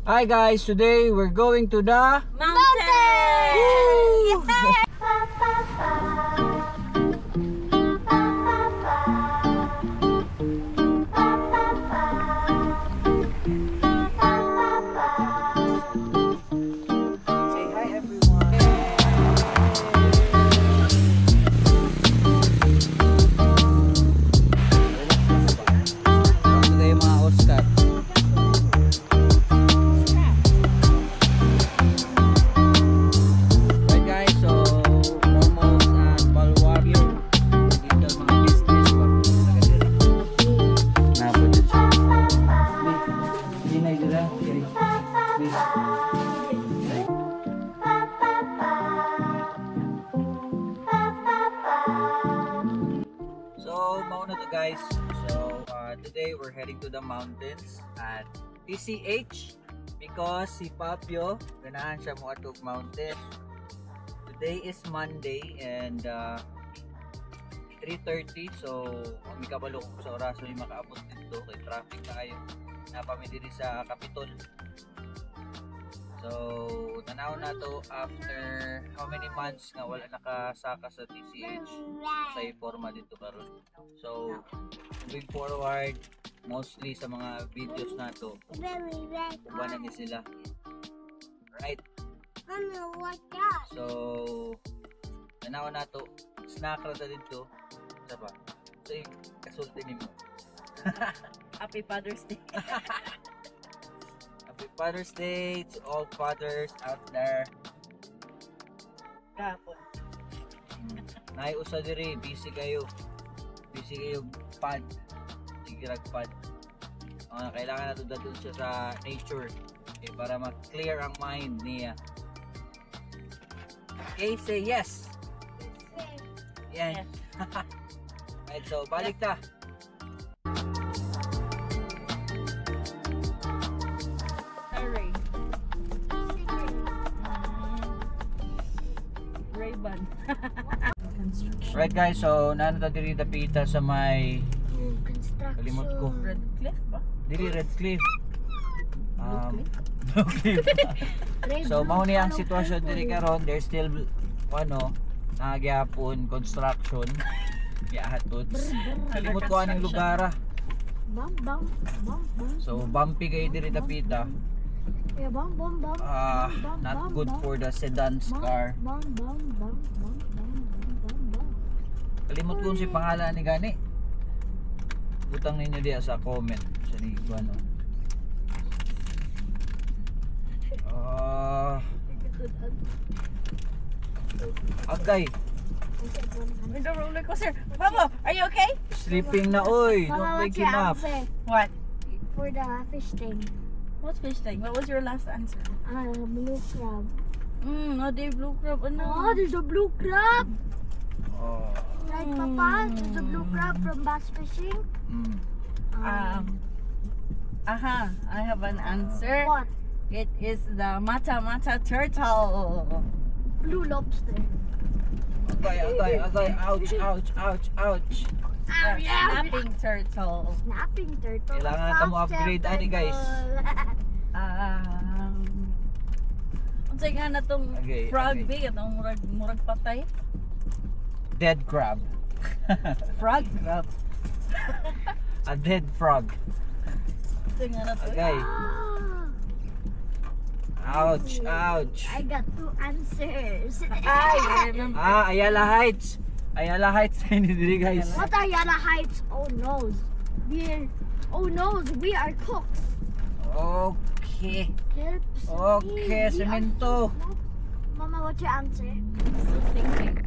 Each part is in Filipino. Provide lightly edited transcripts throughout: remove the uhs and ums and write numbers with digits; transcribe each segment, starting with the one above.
Hi guys, today we're going to the mountain! Say hi everyone. Today mga Oscar. Right guys, so almost at Balwagyo. Dito mga business pa. Napa dyan siya. Hindi na dira. So, mauna to guys. So, today we're heading to the mountains at TCH because si Papio, ganahan siya mo atog mountain. Today is Monday and 3:30, so may kabalo ko sa oras so makaabot dito kay traffic tayo. Napami diri sa Capitol. So, tanaw na to after how many months nga wala nakasaka sa TCH sa forma dito karon. So, moving forward, mostly sa mga videos na to, kubanan niya sila. Right? So, tanaw na to, snack ra ta dito. Sa ba? So, kasulti nimo. Happy Father's Day! Happy Father's Day to all fathers out there. Kapon. Naiusa diri, busy kayo. Busy kayo pad. Sige pad. Kailangan nato dadun siya sa nature para ma-clear ang mind niya. Okay, say yes. Yan. Yes. Right, so balik ta. Ray. Ray-Ban. Right guys, so nana diri dapita sa may kalimot ko. Red Cliff ba? Diri Red Cliff. Blue Blue Cliff. So mao ni ang sitwasyon diri karon, there's still nagyapon construction. Yahatods. Kalimot ko aning lugar. So bumpy kay diri dapita. Not good for the sedans car. Kalimot ko si pangalan ni gani. Butang ninyo diya sa comment sa ni Guano. Agay. With the roller coaster. Papa, are you okay? Sleeping na oy. Don't wake him up. What? For the fish thing. What fish thing? What was your last answer? Blue crab. No, they blue crab. Oh, there's a blue crab. Oh. Right, Papa? There's a blue crab from bass fishing. I have an answer. What? It is the mata turtle. Blue lobster. Agay. Ouch. Snapping turtle. Snapping turtle. Kailangan natin mo upgrade ani guys. Unsay nga na tong Okay, frog okay. big atong murag patay? Dead crab. Frog crab. A dead frog. Unsay nga na to? Agay. Ouch. I got 2 answers. I remember. Ayala Heights. Ayala Heights ini diri guys. What are Yala Heights? Oh noes. We are cooks. Okay. Helps Okay, me. semento. Mama, what's your answer? Still thinking.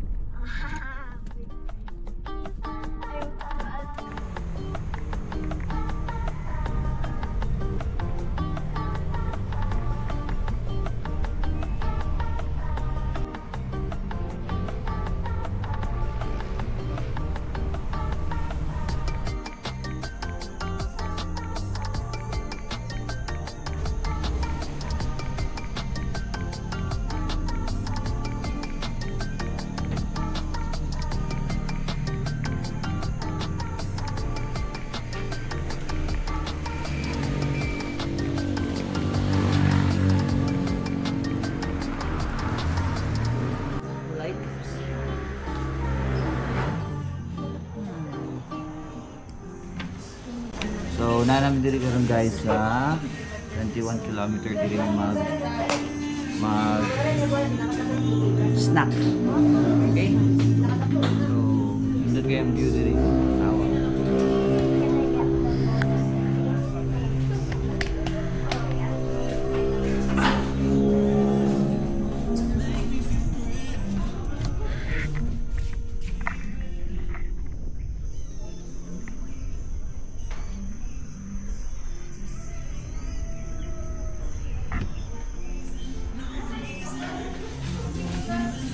namin diri karon guys sa 21 kilometer diri mag snack. Okay? So, indot kayo ang view diri. Awa.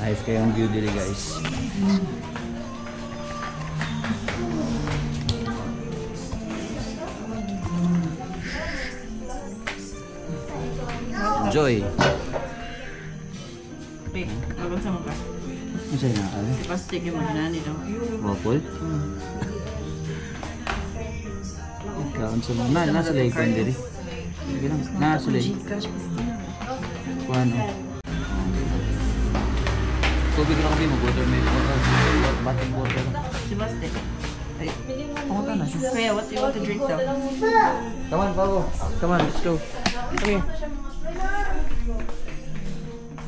Nice kayong view dili guys. Joy. Wait, tawag sa mga. Ano na ano? Si Pastig yung magnani daw. Waffle? Kaon sa mga nasa laikon diri. Sige lang. Nasa laikon. Kung ano? Tubig lang kami mag-water may bating water. Si Pastig. Ay, pumunta na siya. Kaya, what do you want to drink daw? Come on, Pabo. Come on, let's go. Come here.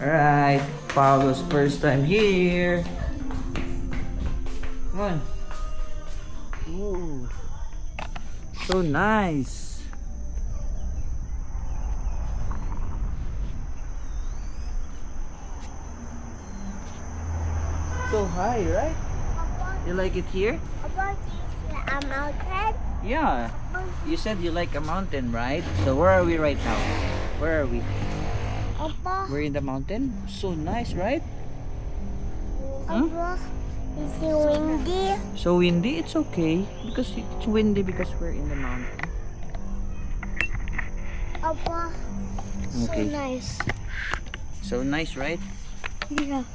Alright, Pablo's first time here. Come on. Ooh. So nice. So high, right? You like it here? A mountain. Yeah. You said you like a mountain, right? So where are we right now? Where are we? Papa. We're in the mountain. So nice, right? Huh? Papa. Is it windy? So windy? It's okay because it's windy because we're in the mountain. Papa. Okay. So nice. So nice, right? Yeah.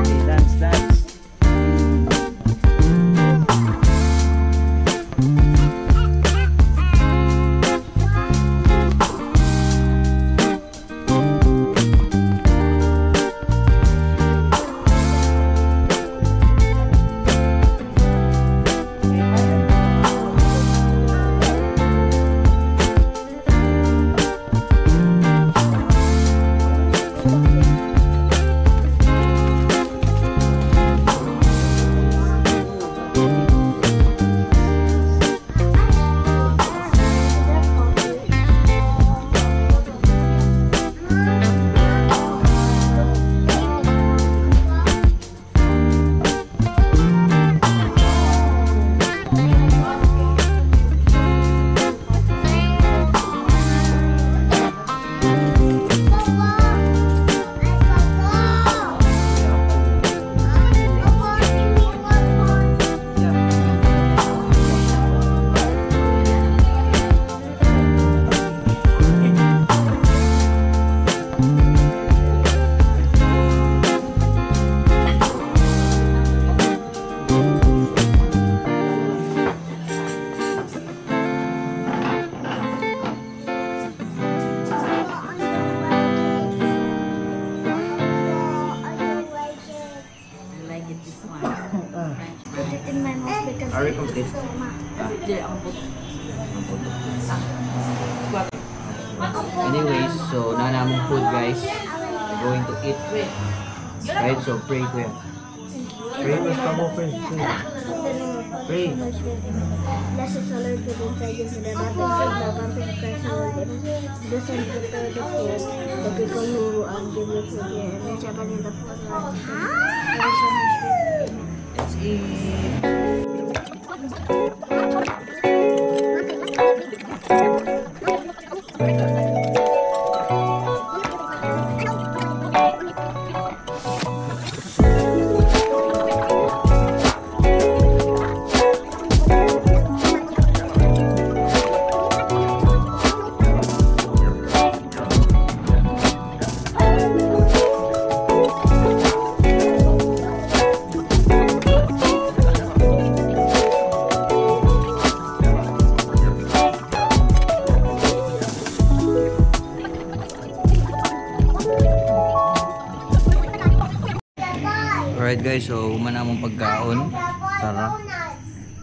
Okay, dance, dance. I like it this one. Put it in my mouth because Are we complete? Hindi, ang but. Anyways, so nanamong food guys. We're going to eat. Right, so pray kuya. Pray, mas kamo pray. Pray. Blessed is the Lord who inside you, the nothing food, the abundant of Christ will give. Blessed and prepare the food, the people who give you food here, and the Japan in the food. There is so much food. Let's eat. Alright guys, so umana mong pagkaon. Tara.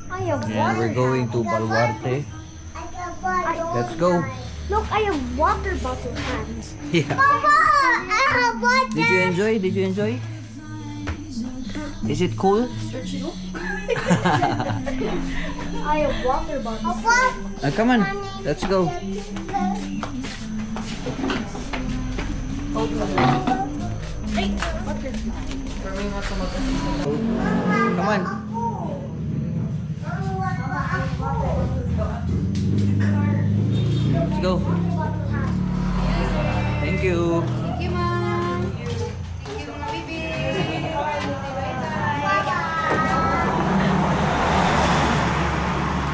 I have And we're going to Baluarte. Let's go. Look, I have water bottle cans. Yeah. Papa, I have water. Did you enjoy? Did you enjoy? Is it cool? I have water bottle. Papa. Come on, let's go. Come on. Let's go. Thank you. Thank you, Mom. Thank you, mga baby.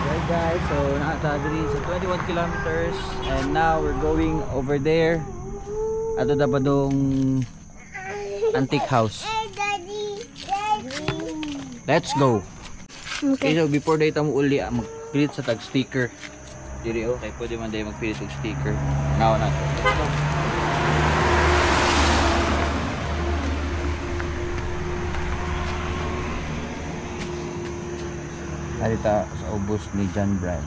Right guys, so nakatagri sa 21 kilometers and now we're going over there. Ato na ba dong antique house? Let's go. Okay, so before data mo uli, magpilit sa tag sticker. Diri okay, pwede man dahil magpilit og sticker. Now na to. Let's go. Harita sa ubos ni John Brand.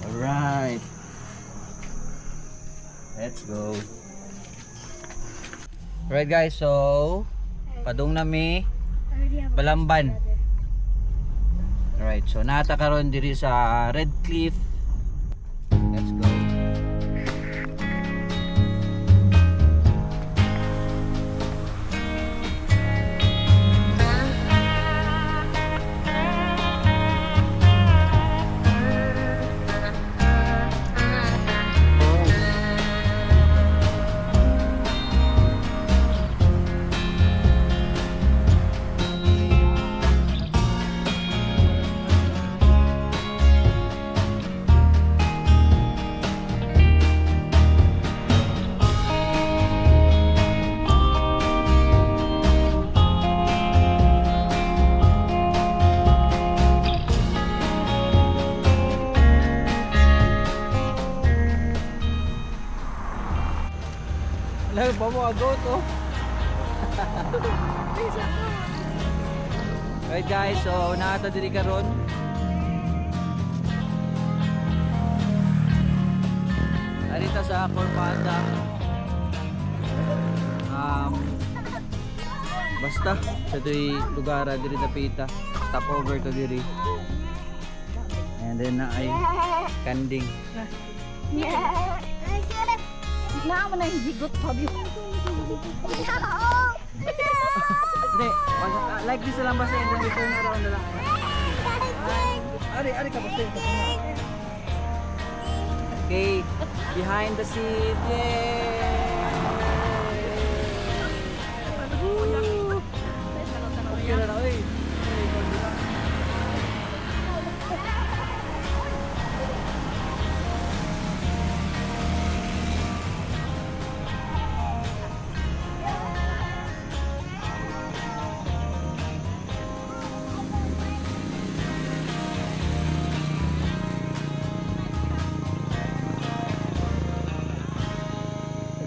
Alright. Let's go. Alright guys, so padung nami Balamban. Alright, so nata karon diri sa Red Cliff. Let's go. Lalu bawa agot oh. Right guys, so naata diri karon. Arita sa Corpanda. Basta sa tuy lugar diri Tapita. Stop over to diri. And then na ay Kanding. Na mo na higot sabi. Hindi, like this lang basta and then we turn around na lang. Ari ka basta. Okay, behind the seat. Yay! Okay na na, oy.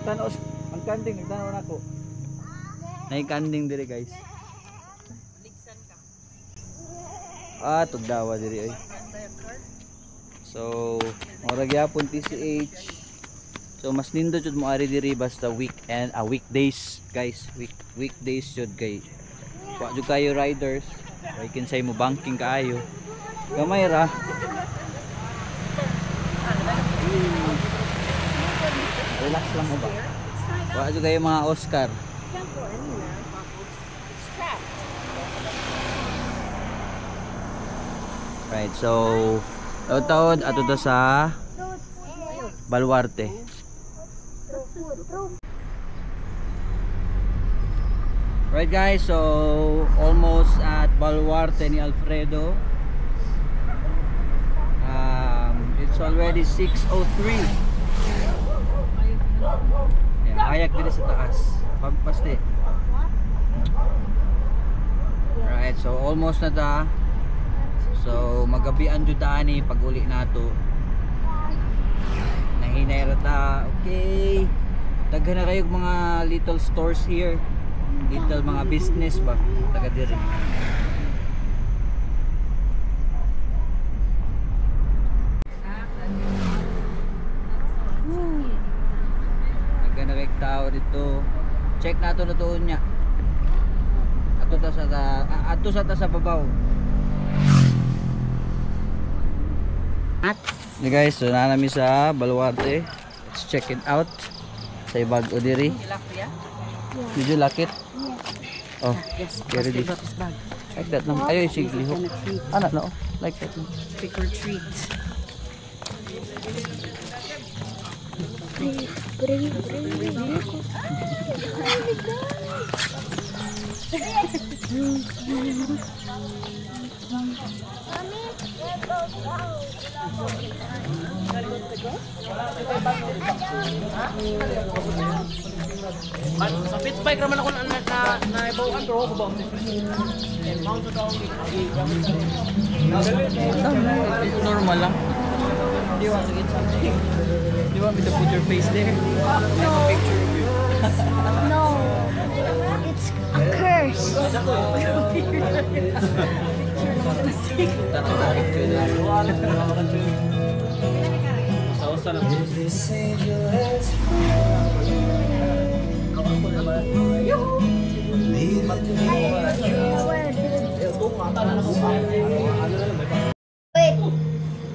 Tanaw ang Kanding, nagtanaw na ako. Nay Kanding dire guys. Ligsan ka. Tugdawa dire ay. So, ora gyapon TCH. So mas nindot jud mo ari diri basta weekend, weekdays guys. Weekdays jud kay. Wa jud kayo riders. Kay kinsay mo banking kaayo. Gamay ra. Relax lang mo ba? Wala dyan kayo mga Oscar. Right, so taon ato to sa Baluarte. Right guys, so almost at Baluarte ni Alfredo. It's already 6:03. Ayak diri sa taas. Pagpaste. Right, so almost na ta. So magabian jud ta ani pag uli nato. Hinay rata. Okay. Daghan na kayo mga little stores here. Little mga business ba? Taga diri. Daghan na kayo tao dito. Check nato na doon niya. Ato sa ta sa babaw. Hey guys, so na namin sa Baluarte. Let's check it out. Sa ibag o diri. Did you like it? Oh, Yes, very this good. bag. Like that no? Ayo sige ho. Ano no? Like that no? Trick or treat. Sa pit bike naman ako na ibawaan pero ako ba? Mount to down. Normal lang. Do you want to get something? Do you want me to put your face there? Take a picture of you. No, it's a curse. Sausa lang.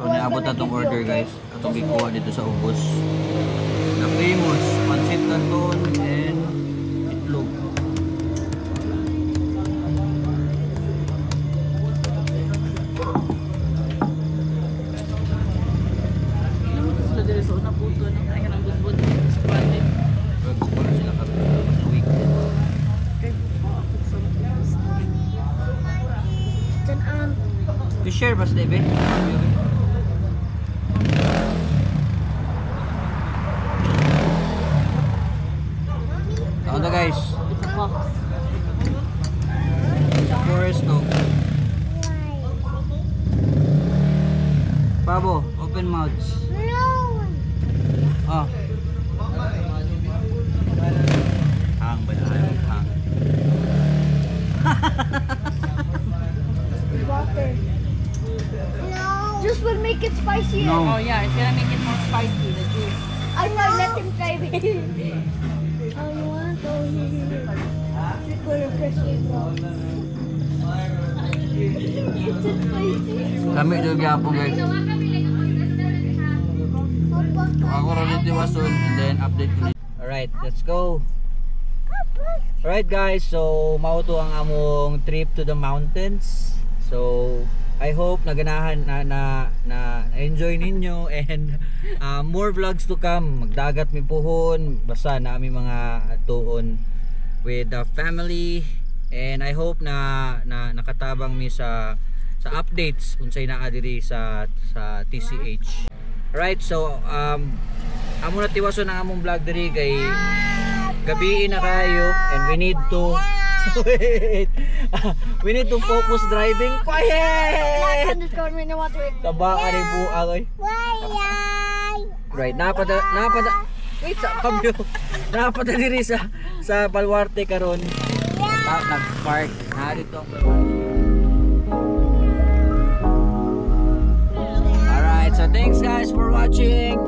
So naabot na tong order guys. Atong gikuha dito sa ubos. Na famous pancit canton and itlog. Sila diri sa una puto ng kaya ng budbud sa pati. Wala sila ka week. To share bas debe. Ano guys? It's a box. Forest no. Pabo, open mouths. Oh. Hang ba na? Hang. Water. Just will make it spicier. Oh No. yeah, it's gonna make it more spicy, the juice. I might let him try it. I want to trickle refreshing. It's a spicy. Kami dito gyapon guys. Ako rin dito wason and then update ko. Alright, let's go. Alright guys, so mao to ang among trip to the mountains. So I hope naganahan na enjoy ninyo and more vlogs to come. Magdagat mi puhon, basta na ami mga tuon with the family and I hope na nakatabang mi sa updates unsay naa diri sa TCH. Alright, so amo na tiwason ang among vlog diri kay gabi na kayo and we need to wait. We need to focus driving. Quiet. Taba ka rin po akoy. Right, napada wait sa kabyo. Napada diri sa Baluarte karon. Nag-park na dito ang Baluarte. Alright, so thanks guys for watching.